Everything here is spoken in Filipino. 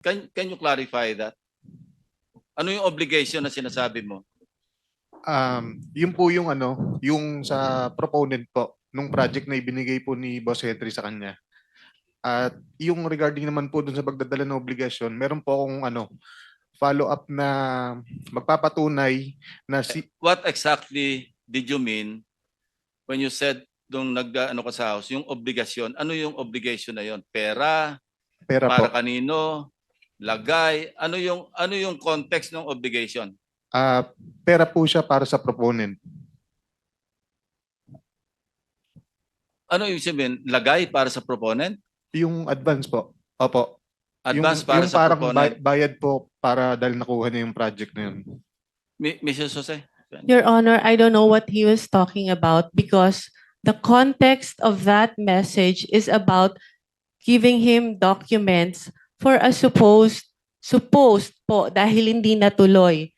Can you clarify that? Ano yung obligation na sinasabi mo? Yun po yung ano, yung sa proponent po nung project na ibinigay po ni Boss Henry sa kanya. At yung regarding naman po dun sa pagdadala ng obligasyon, meron po akong ano, follow-up na magpapatunay na si What exactly did you mean when you said nung nag-ano ka sa house, yung obligasyon, ano yung obligation na yon? Pera, pera para po. kanino, lagay, ano yung context ng obligation? Pera po siya para sa proponent. Ano yung sabihin? Lagay para sa proponent? Yung advance po. Opo. Advance para Yung sa parang proponent? bayad po para dahil nakuha niya yung project na yun. Mrs. Jose? Your Honor, I don't know what he was talking about because the context of that message is about giving him documents for a supposed po dahil hindi natuloy